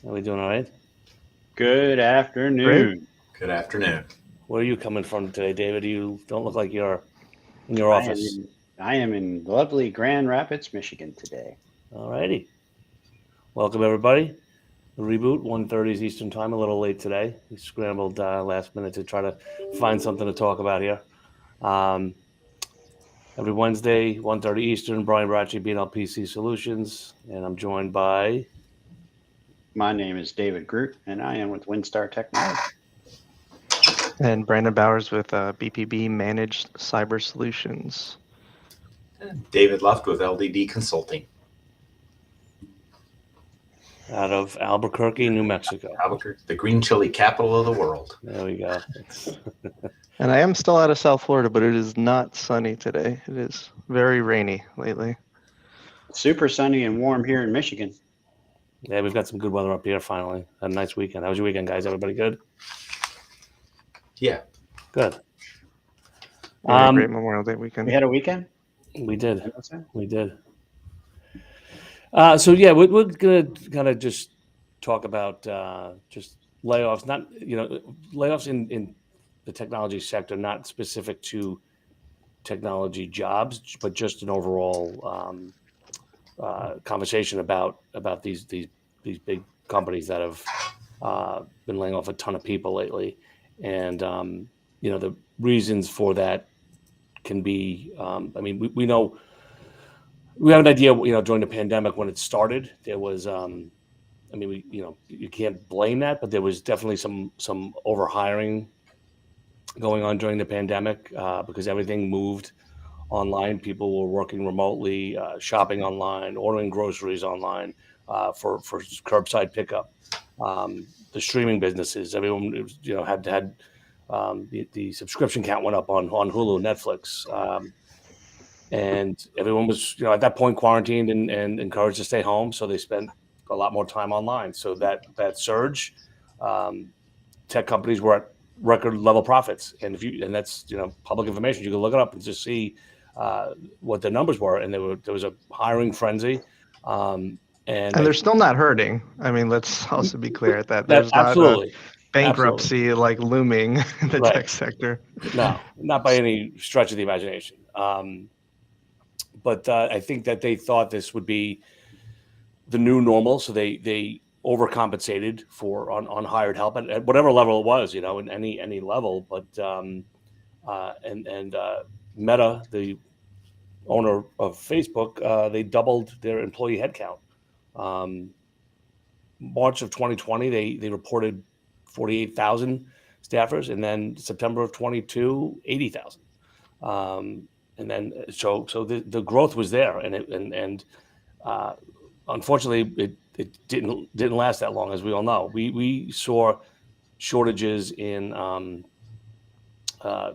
Are we doing all right? Good Great. afternoon. Good afternoon. Where are you coming from today, David? You don't look like you're in your I am office. in I am in lovely Grand Rapids, Michigan today. All righty. Welcome, everybody. The reboot, 1:30 Eastern Time, a little late today. We scrambled last minute to try to find something to talk about here. Um, every Wednesday, 1:30 Eastern, Brian Bracci, BNL Solutions, and I'm joined by... My name is David Groot, and I am with WinStar Technology. And Brandon Bowers with BPB Managed Cyber Solutions. David Luft with LDD Consulting. out of Albuquerque, New Mexico. Albuquerque, the green chili capital of the world. There we go. And I am still out of South Florida, but it is not sunny today. It is very rainy lately. Super sunny and warm here in Michigan. Yeah, we've got some good weather up here finally. Had a nice weekend. How was your weekend, guys? Everybody good? Yeah. Good. We had a great Memorial Day weekend. We had a weekend? We did. We did. So yeah, we're gonna kind of just talk about just layoffs. Not layoffs in the technology sector, not specific to technology jobs, but just an overall conversation about these big companies that have been laying off a ton of people lately, and the reasons for that can be. I mean, we know. We have an idea, during the pandemic when it started, there was, I mean, you can't blame that, but there was definitely some overhiring going on during the pandemic because everything moved online. People were working remotely, shopping online, ordering groceries online for curbside pickup. The streaming businesses, everyone, had the subscription count went up on Hulu, Netflix. And everyone was, at that point quarantined and encouraged to stay home. So they spent a lot more time online. So that surge, tech companies were at record level profits. And that's, public information, you can look it up and just see what the numbers were. And there was a hiring frenzy. And they're still not hurting. I mean, let's also be clear at that. There's absolutely. not a bankruptcy like looming in the tech sector. No, not by any stretch of the imagination. But I think that they thought this would be the new normal, so they overcompensated for on hired help at whatever level it was, in any level. But Meta, the owner of Facebook, they doubled their employee headcount. March of 2020, they reported 48,000 staffers, and then September of 22, 80,000. And then so the growth was there, and unfortunately it didn't last that long, as we all know. We saw shortages in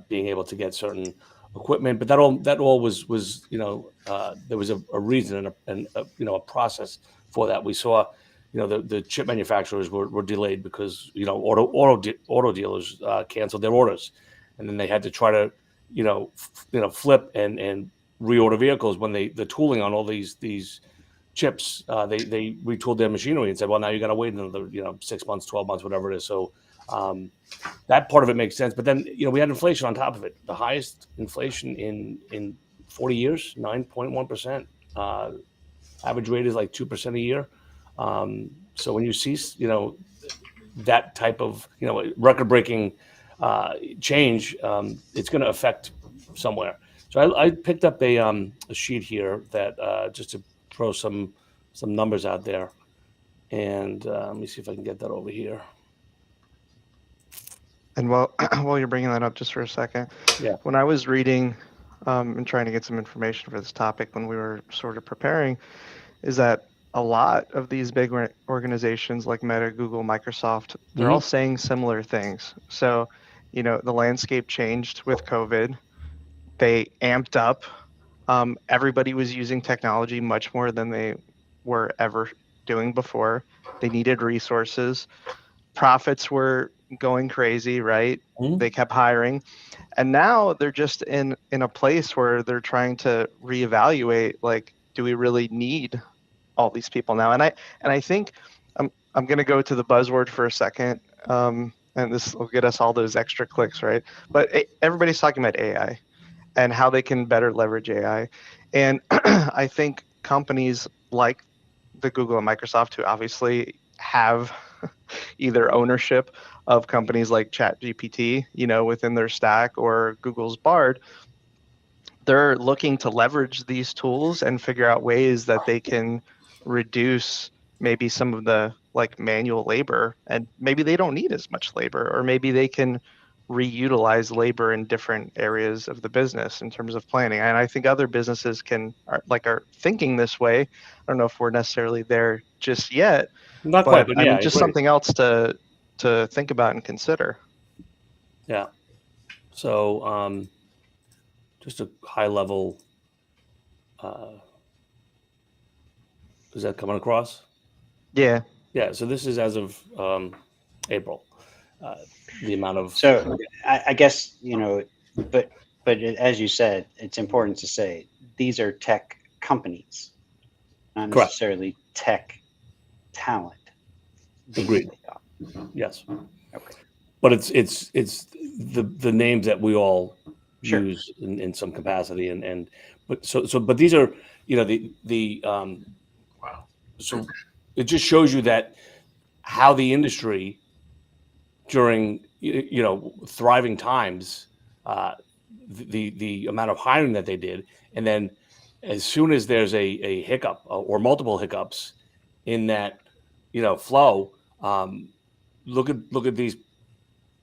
being able to get certain equipment, but that all was there was a reason and a process for that. We saw the chip manufacturers were delayed because auto dealers canceled their orders, and then they had to try to flip and reorder vehicles when the tooling on all these chips, they retooled their machinery and said, well, now you got to wait another 6 months, 12 months, whatever it is. So that part of it makes sense. But then we had inflation on top of it, the highest inflation in 40 years, 9.1%. Average rate is like 2% a year. So when you see that type of record-breaking change, it's going to affect somewhere. So I picked up a sheet here that just to throw some numbers out there, and let me see if I can get that over here. And while you're bringing that up, just for a second, when I was reading and trying to get some information for this topic when we were sort of preparing, is that a lot of these big organizations like Meta, Google, Microsoft, they're all saying similar things. So, the landscape changed with COVID. They amped up. Everybody was using technology much more than they were ever doing before. They needed resources. Profits were going crazy, right? They kept hiring. And now they're just in a place where they're trying to reevaluate, like, do we really need all these people now? And I think I'm going to go to the buzzword for a second, and this will get us all those extra clicks, right? But everybody's talking about AI and how they can better leverage AI. And I think companies like the Google and Microsoft, who obviously have either ownership of companies like ChatGPT, within their stack, or Google's Bard, they're looking to leverage these tools and figure out ways that they can reduce maybe some of the like manual labor, and maybe they don't need as much labor, or maybe they can reutilize labor in different areas of the business in terms of planning. And I think other businesses are thinking this way. I don't know if we're necessarily there just yet, Not quite, but but I yeah, mean, I just agree. something else to think about and consider. Yeah. So just a high level. Is that coming across? Yeah. Yeah. So this is as of April. The amount of So I guess, but as you said, it's important to say these are tech companies, not correct. necessarily tech talent being Agreed. laid off. Yes. Okay. But it's the names that we all Sure. use in some capacity, and but these are the Wow. so it just shows you that how the industry during thriving times, the amount of hiring that they did, and then as soon as there's a hiccup or multiple hiccups in that flow, look at these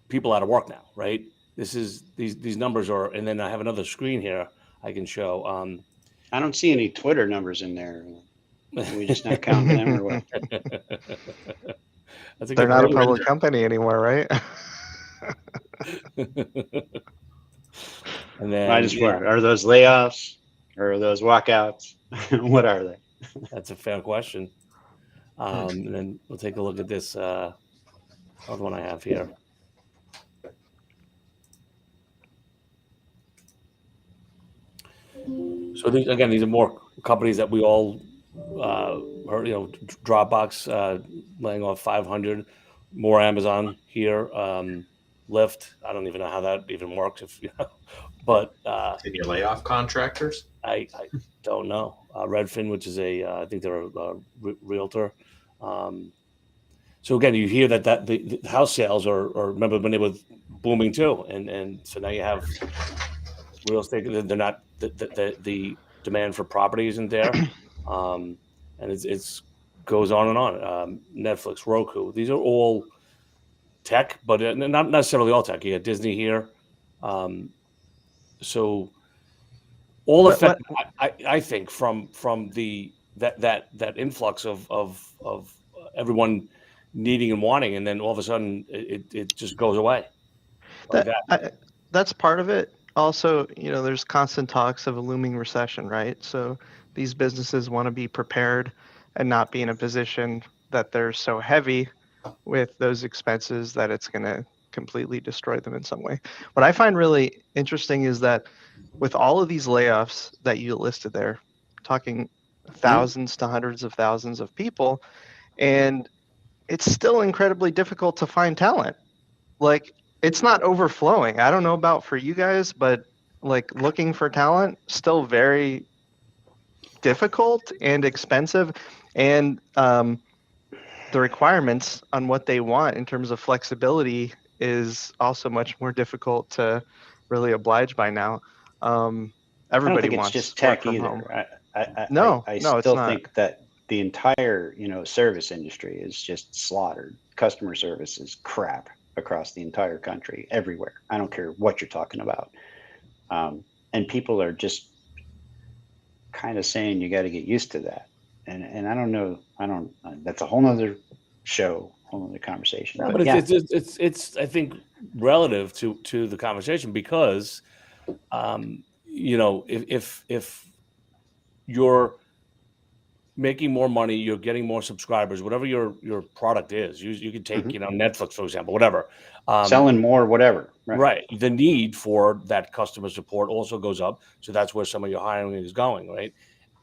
people out of work now, right? This is these numbers are, and then I have another screen here I can show. I don't see any Twitter numbers in there. Are we just not counting them or what? That's a They're good not a point. public company anymore, right? And then I just wonder, are those layoffs or are those walkouts? What are they? that's a fair question. And then we'll take a look at this other one I have here. So these are more companies that we all heard. Dropbox laying off 500, more Amazon here. Lyft, I don't even know how that even works. But Can you lay off contractors? I don't know. Redfin, which is I think they're a realtor. So again, you hear that the house sales are remember when they were booming too, and so now you have real estate. They're not the demand for property isn't there, and it's goes on and on. Netflix, Roku, these are all tech, but not necessarily all tech. You got Disney here, so all affected. I think from the that influx of everyone needing and wanting, and then all of a sudden it just goes away like that. That's part of it. Also, there's constant talks of a looming recession, right? So these businesses want to be prepared and not be in a position that they're so heavy with those expenses that it's going to completely destroy them in some way. What I find really interesting is that with all of these layoffs that you listed there, talking thousands to hundreds of thousands of people, and it's still incredibly difficult to find talent. Like, it's not overflowing. I don't know about for you guys, but like looking for talent, still very difficult and expensive. And the requirements on what they want in terms of flexibility is also much more difficult to really oblige by now. I don't Everybody think it's wants just work tech from home. either. I No, it's still not. think that the entire, service industry is just slaughtered. Customer service is crap across the entire country, everywhere. I don't care what you're talking about. And people are just kind of saying you got to get used to that. And I don't know. That's a whole nother show, whole nother conversation. No, But but yeah, it's I think relative to the conversation because if you're making more money, you're getting more subscribers, whatever your product is. You could take Netflix for example, whatever. selling more, whatever. Right. The need for that customer support also goes up, so that's where some of your hiring is going. Right.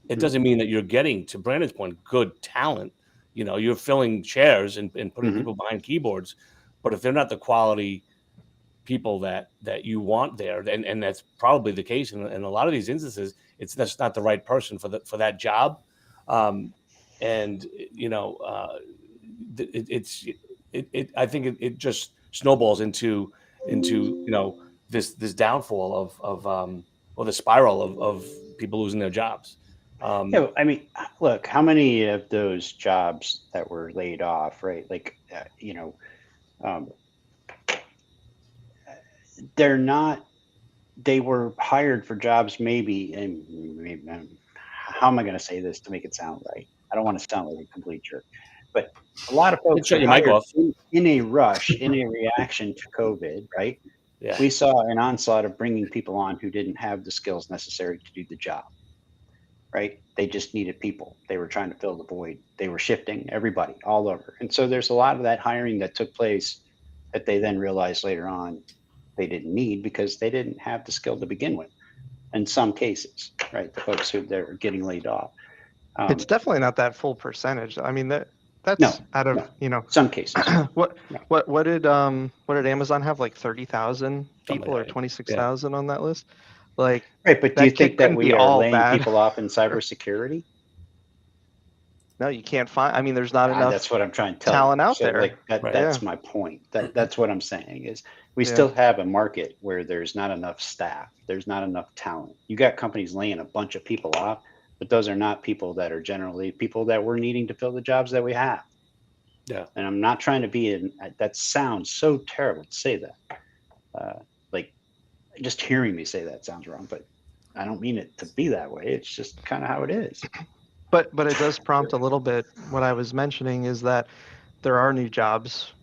It doesn't mean that you're getting, to Brandon's point, good talent. you're filling chairs and putting Mhm. people behind keyboards, but if they're not the quality people that you want there, and that's probably the case in a lot of these instances, that's not the right person for that job. And I think it just snowballs into this downfall of or the spiral of people losing their jobs. Yeah, I mean, look, how many of those jobs that were laid off, right? Like, um, they're not. They were hired for jobs, maybe, and how am I going to say this to make it sound right? I don't want to sound like a complete jerk, but a lot of folks Shut were your mic hired off. in a rush, in a reaction to COVID, right? Yeah. We saw an onslaught of bringing people on who didn't have the skills necessary to do the job, right? They just needed people. They were trying to fill the void. They were shifting everybody all over. And so there's a lot of that hiring that took place that they then realized later on they didn't need because they didn't have the skill to begin with. In some cases, right? The folks who they're getting laid off. It's definitely not that full percentage. I mean, that's No, out of, some cases. what No. what did Amazon have, like 30,000 people like or that. 26,000 on that list? Like, Right, but do you think that couldn't we be are all laying bad. people off in cybersecurity? No, you can't find. I mean, there's not enough That's what I'm trying to tell talent you. out So there. like that, Right. that's my point. That's what I'm saying is we Yeah. still have a market where there's not enough staff. There's not enough talent. You got companies laying a bunch of people off, but those are not people that are generally people that we're needing to fill the jobs that we have. Yeah. And I'm not trying to be that sounds so terrible to say that. Like just hearing me say that sounds wrong, but I don't mean it to be that way. It's just kind of how it is. But it does prompt a little bit. What I was mentioning is that there are new jobs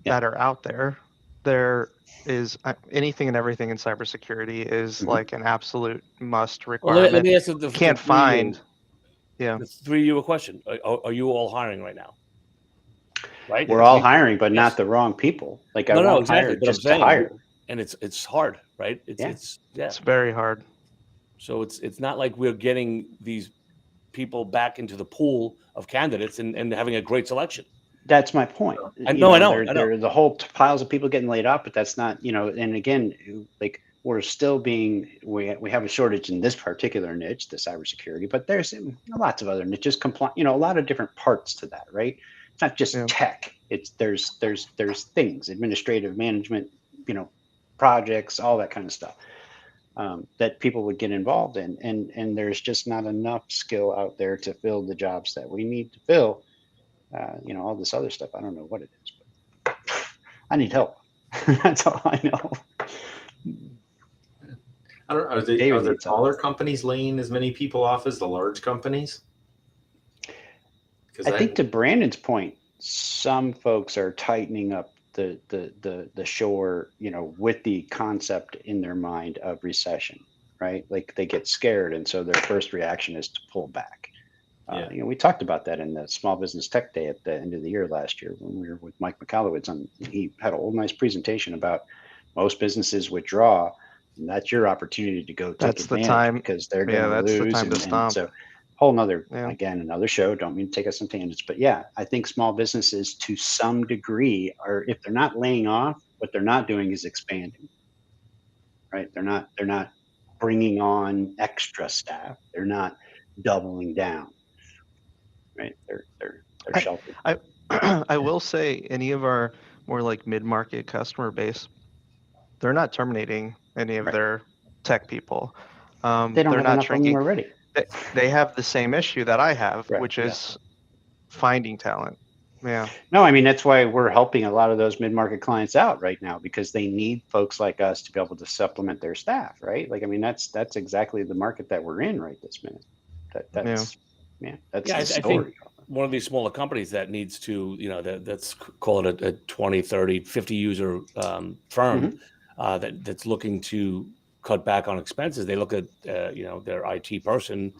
that are out there. There is anything and everything in cybersecurity is Mhm. like an absolute must Well, requirement. let me ask you Can't find. Yeah. the 3 question. Are you all hiring right now? Right. We're all hiring, but Yes. not the wrong people. Like I No, won't exactly. hire But I'm just to saying, hire. and it's hard, right? Yeah. It's very hard. So it's not like we're getting these people back into the pool of candidates and having a great selection. That's my point. I know. There are the whole piles of people getting laid off, but that's not, and again, like we're still we have a shortage in this particular niche, the cybersecurity, but there's lots of other niches, a lot of different parts to that, right? It's not just tech. It's there's things, administrative management, projects, all that kind of stuff. That people would get involved in, and there's just not enough skill out there to fill the jobs that we need to fill. All this other stuff, I don't know what it is, but I need help. That's all I know. I don't know. Are the smaller companies laying as many people off as the large companies? I think to Brandon's point, some folks are tightening up the shore, with the concept in their mind of recession, right? Like they get scared, and so their first reaction is to pull back. We talked about that in the Small Business Tech Day at the end of the year last year when we were with Mike McAllowitz. He had a whole nice presentation about most businesses withdraw, and that's your opportunity to go take advantage because they're going to lose. That's the time to stomp. So whole nother, again, another show. Don't mean to take us on tangents, but yeah, I think small businesses to some degree are, if they're not laying off, what they're not doing is expanding, right? They're not bringing on extra staff. They're not doubling down. Right, they're sheltered. I will say any of our more like mid-market customer base, they're not terminating any of their tech people. They don't have not enough shrinking. of them already. They have the same issue that I have, which is finding talent. Yeah. No, I mean that's why we're helping a lot of those mid-market clients out right now because they need folks like us to be able to supplement their staff, right? Like I mean that's exactly the market that we're in right this minute. That's the story. I think one of these smaller companies that needs to, that's call it a 20, 30, 50 user firm that's looking to cut back on expenses. They look at, their IT person,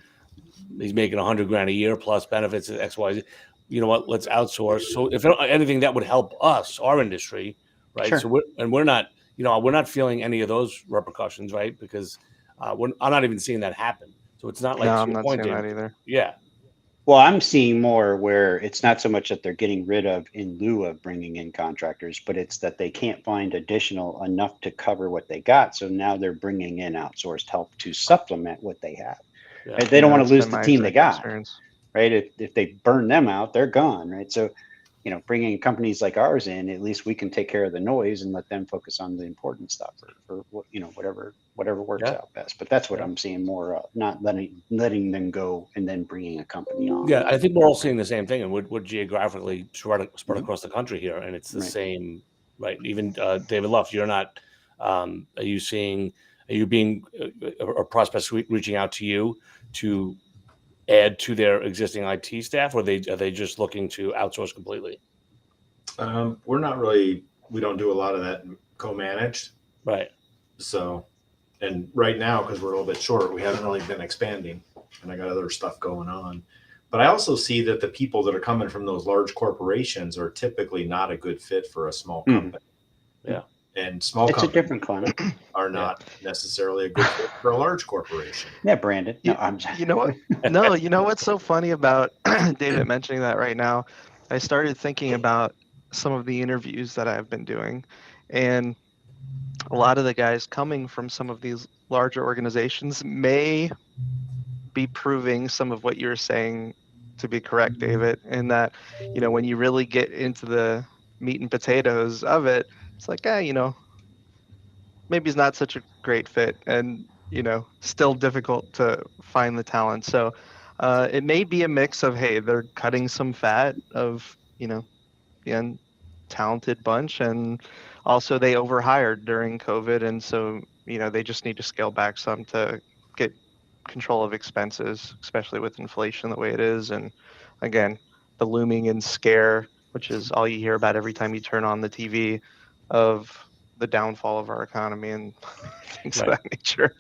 he's making $100,000 a year plus benefits, X, Y, Z. You know what? Let's outsource. So if anything that would help us, our industry, right? Sure. So we're not, we're not feeling any of those repercussions, right? Because I'm not even seeing that happen. So it's not like I'm not seeing that either. Yeah. Well, I'm seeing more where it's not so much that they're getting rid of in lieu of bringing in contractors, but it's that they can't find additional enough to cover what they got. So now they're bringing in outsourced help to supplement what they have. Yeah. Right? They don't want to that's lose been the my team they exact got, experience. right? If they burn them out, they're gone, right? So, bringing companies like ours in, at least we can take care of the noise and let them focus on the important stuff or whatever works out best. But that's what I'm seeing more of, not letting them go and then bringing a company on. Yeah, I think we're all seeing the same thing, and we're geographically spread across the country here, and it's the same, right? Even David Luff, you're not. Are you seeing? Are you being or prospects reaching out to you to add to their existing IT staff, or are they just looking to outsource completely? We're not really. We don't do a lot of that co-managed, right? So, and right now, because we're a little bit short, we haven't really been expanding, and I got other stuff going on. But I also see that the people that are coming from those large corporations are typically not a good fit for a small company. Yeah. And small It's a companies different climate. are not necessarily a good fit for a large corporation. Yeah, Brandon. No, I'm You know what? No, you know what's so funny about David mentioning that right now? I started thinking about some of the interviews that I've been doing, and a lot of the guys coming from some of these larger organizations may be proving some of what you're saying to be correct, David, in that, when you really get into the meat and potatoes of it, it's like, maybe it's not such a great fit and, still difficult to find the talent. So it may be a mix of, hey, they're cutting some fat of, the talented bunch, and also they overhired during COVID, and so they just need to scale back some to get control of expenses, especially with inflation the way it is, and again, the looming in scare, which is all you hear about every time you turn on the TV, of the downfall of our economy and things of that nature.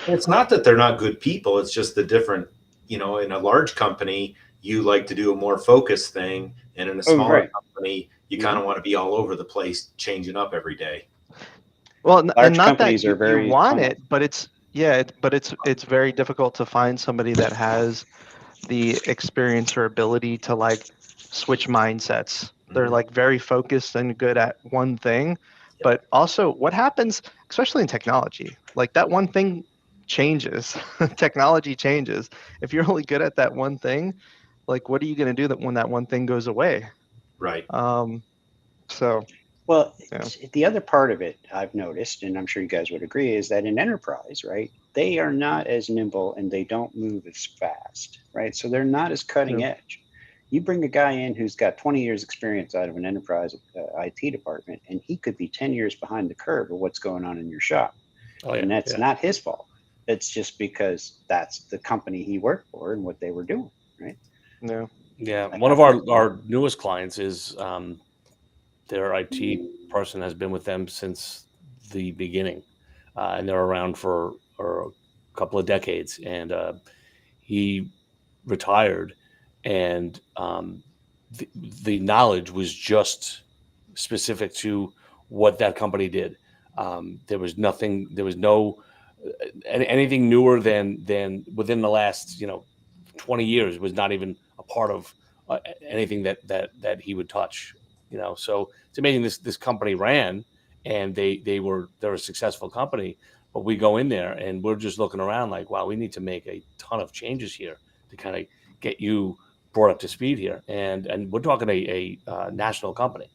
It's not that they're not good people; it's just the different. In a large company, you like to do a more focused thing, and in a smaller company, you kind of want to be all over the place, changing up every day. Well, large and not companies that are very you want funnel. it, but it's it's very difficult to find somebody that has the experience or ability to like switch mindsets. They're like very focused and good at one thing, but also what happens, especially in technology, like that one thing changes. Technology changes. If you're only good at that one thing, like what are you going to do that when that one thing goes away? Right. So Well, the other part of it I've noticed, and I'm sure you guys would agree, is that in enterprise, right, they are not as nimble and they don't move as fast, right? So they're not as cutting edge. You bring a guy in who's got 20 years experience out of an enterprise IT department, and he could be 10 years behind the curve of what's going on in your shop. And that's not his fault. It's just because that's the company he worked for and what they were doing, right? No. Yeah. One of our newest clients is their IT person has been with them since the beginning, and they're around for a couple of decades. And he retired, and the knowledge was just specific to what that company did. There was nothing. There was no anything newer than within the last 20 years was not even a part of anything that he would touch. So it's amazing this company ran, and they're a successful company, but we go in there and we're just looking around like, wow, we need to make a ton of changes here to kind of get you brought up to speed here, and we're talking a national company.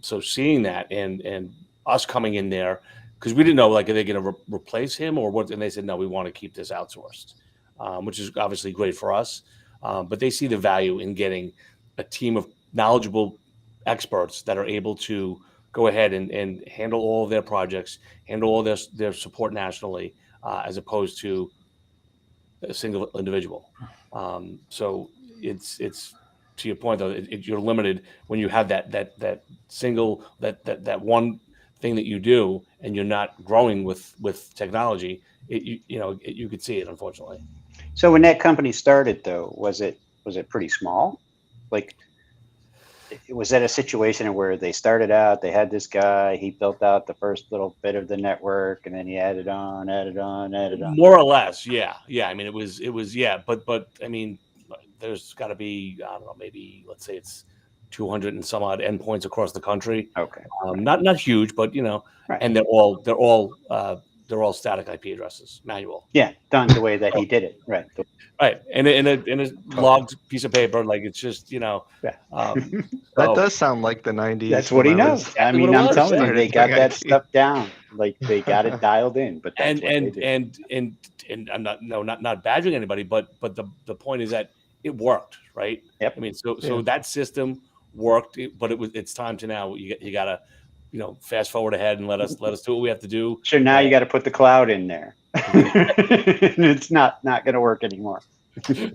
So seeing that and us coming in there, because we didn't know, like, are they going to replace him or what? And they said, no, we want to keep this outsourced, which is obviously great for us. But they see the value in getting a team of knowledgeable experts that are able to go ahead and handle all of their projects, handle all their support nationally, as opposed to a single individual. So it's to your point though, you're limited when you have that single that one thing that you do, and you're not growing with technology. You could see it, unfortunately. So when that company started, though, was it pretty small? Like, was that a situation where they started out, they had this guy, he built out the first little bit of the network, and then he added on. More or less, yeah. I mean, it was, yeah. But I mean, there's got to be, I don't know, maybe let's say it's 200 and some odd endpoints across the country. Okay. Not huge, but Right. and they're all static IP addresses, manual. Yeah, done the way that he did it. Right. Right, in a logged piece of paper, like it's just Yeah. That does sound like the 90s. That's what he knows. Exactly I mean, what it I'm was, telling yeah. you, they got that stuff down. Like they got it dialed in. But that's what they do. And I'm not badgering anybody, but the point is that it worked, right? Yep. I mean, so that system worked, but it's time to now you gotta fast forward ahead and let us do what we have to do. So now you got to put the cloud in there. And it's not going to work anymore.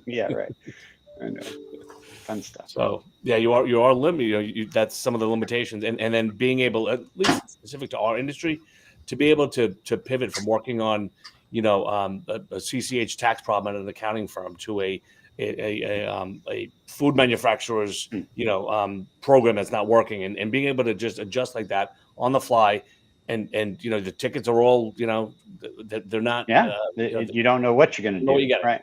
Yeah, right. I know. Fun stuff. So yeah, you are limited. That's some of the limitations, and then being able, at least specific to our industry, to be able to pivot from working on a CCH tax problem at an accounting firm to a food manufacturer's program that's not working, and being able to just adjust like that on the fly, and the tickets are all they're not. Yeah, you don't know what you're going to do. What you got, right?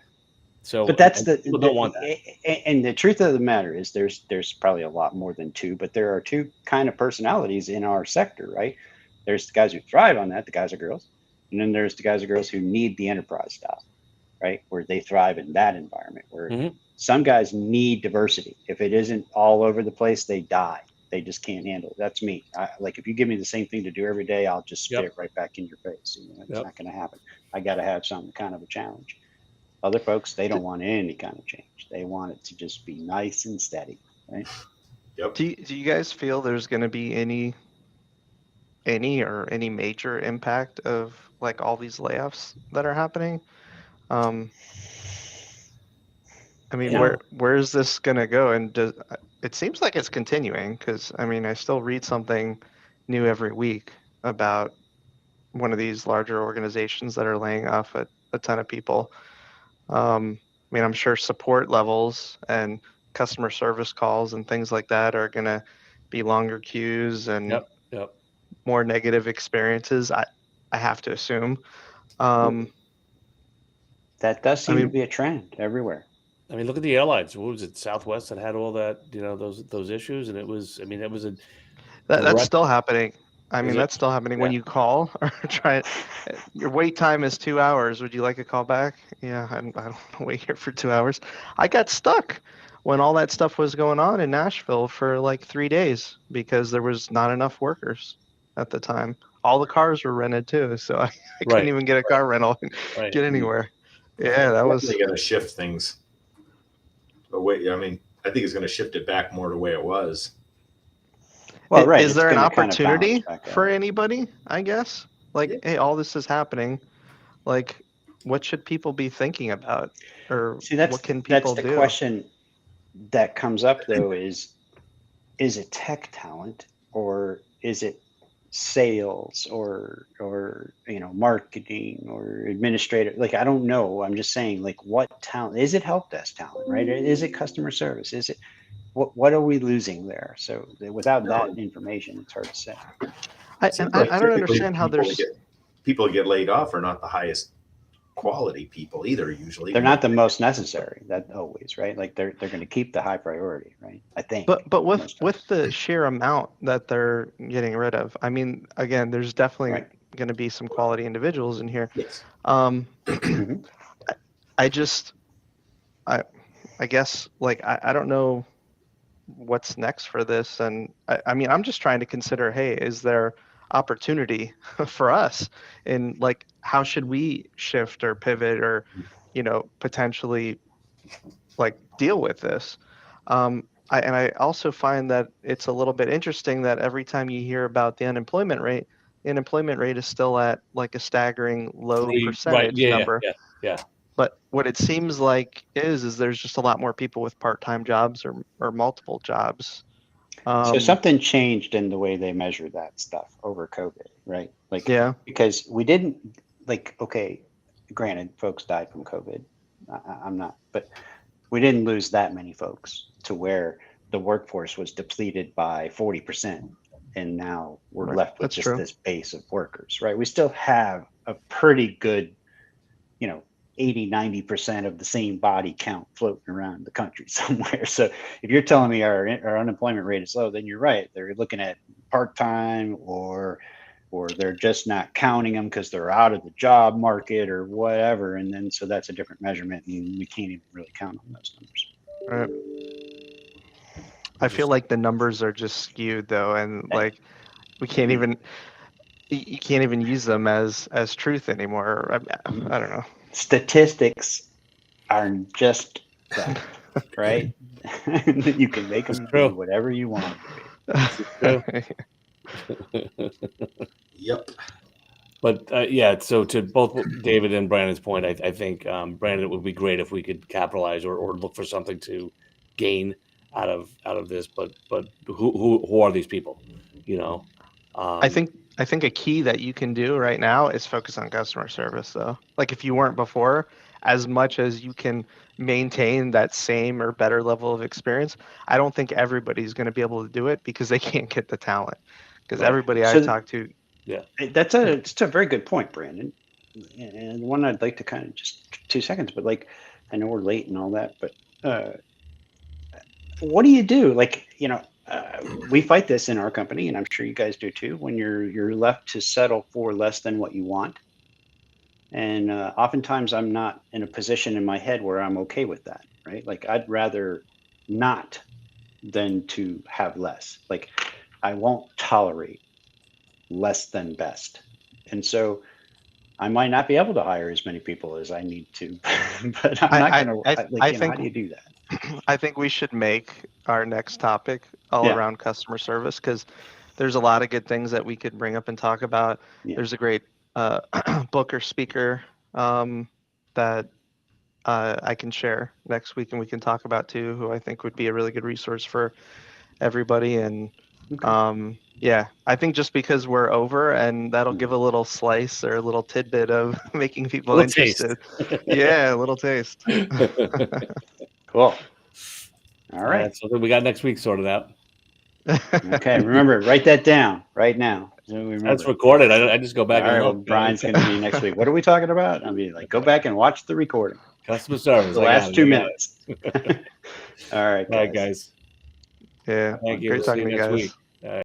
So, but that's people don't want that. And the truth of the matter is, there's probably a lot more than two, but there are two kind of personalities in our sector, right? There's the guys who thrive on that, the guys or girls, and then there's the guys or girls who need the enterprise style, right? Where they thrive in that environment. Where some guys need diversity. If it isn't all over the place, they die. They just can't handle it. That's me. Like if you give me the same thing to do every day, I'll just spit it right back in your face. It's not going to happen. I got to have some kind of a challenge. Other folks, they don't want any kind of change. They want it to just be nice and steady, right? Yep. Do you guys feel there's going to be any major impact of like all these layoffs that are happening? I mean, where is this going to go? And it seems like it's continuing, because I mean, I still read something new every week about one of these larger organizations that are laying off a ton of people. I mean, I'm sure support levels and customer service calls and things like that are going to be longer queues and more negative experiences. I have to assume. That does seem to be a trend everywhere. I mean, look at the airlines. What was it, Southwest, that had all that, those issues, and it was. I mean, it was that's still happening. I mean, Is that's it? still happening when you call or try it. Your wait time is 2 hours. Would you like a call back? Yeah, I don't want to wait here for 2 hours. I got stuck when all that stuff was going on in Nashville for like 3 days because there was not enough workers at the time. All the cars were rented too, so I couldn't even get a car rental and get anywhere. Yeah, that was. They're going to shift things away. I mean, I think it's going to shift it back more to the way it was. Well, right. Is there an opportunity for anybody, I guess? Like, hey, all this is happening. Like, what should people be thinking about? Or what can people do? That's the question that comes up, though, is it tech talent, or is it sales, or marketing, or administrative? Like, I don't know. I'm just saying, like, what talent? Is it help desk talent, right? Is it customer service? Is it what are we losing there? So without that information, it's hard to say. I don't understand how there's people that get laid off are not the highest quality people either. Usually, they're not the most necessary. That always, right? Like they're going to keep the high priority, right? I think. But with the sheer amount that they're getting rid of, I mean, again, there's definitely going to be some quality individuals in here. Yes. I guess, like, I don't know what's next for this, and I mean, I'm just trying to consider, hey, is there opportunity for us, and like, how should we shift or pivot or potentially like deal with this? I also find that it's a little bit interesting that every time you hear about the unemployment rate is still at like a staggering low percentage number. Yeah. But what it seems like is there's just a lot more people with part-time jobs or multiple jobs. So something changed in the way they measure that stuff over COVID, right? Like, because we didn't, like, okay, granted, folks died from COVID. I'm not, but we didn't lose that many folks to where the workforce was depleted by 40%. And now we're left with this base of workers, right? We still have a pretty good, 80-90% of the same body count floating around the country somewhere. So if you're telling me our unemployment rate is low, then you're right. They're looking at part-time, or they're just not counting them because they're out of the job market or whatever. And then so that's a different measurement, and we can't even really count on those numbers. Right. I feel like the numbers are just skewed though, and like we can't even you can't even use them as truth anymore. I don't know. Statistics are just that, right? You can make them do whatever you want them to be. Yep. But yeah, so to both David and Brandon's point, I think Brandon, it would be great if we could capitalize or look for something to gain out of this. But who are these people? You know, I think a key that you can do right now is focus on customer service though. Like if you weren't before, as much as you can maintain that same or better level of experience, I don't think everybody's going to be able to do it because they can't get the talent. Because everybody I talk to, yeah, it's a very good point, Brandon, and one I'd like to kind of just 2 seconds, but like I know we're late and all that, but what do you do? Like, you know, we fight this in our company, and I'm sure you guys do too, when you're left to settle for less than what you want. And oftentimes I'm not in a position in my head where I'm okay with that, right? Like I'd rather not than to have less. Like I won't tolerate less than best. And so I might not be able to hire as many people as I need to, but I'm not going to, like, how do you do that? I think we should make our next topic all around customer service, because there's a lot of good things that we could bring up and talk about. There's a great book or speaker that I can share next week and we can talk about too, who I think would be a really good resource for everybody. And yeah, I think just because we're over, and that'll give a little slice or a little tidbit of making people interested. Yeah, a little taste. Cool. All right. That's something we got next week sorted out. Okay, remember, write that down right now. So that's recorded. I just go back. All right, well, Brian's going to be next week. What are we talking about? I'll be like, go back and watch the recording. Customer service. The last 2 minutes. All right, guys. Yeah. Thank you. Great talking to you guys.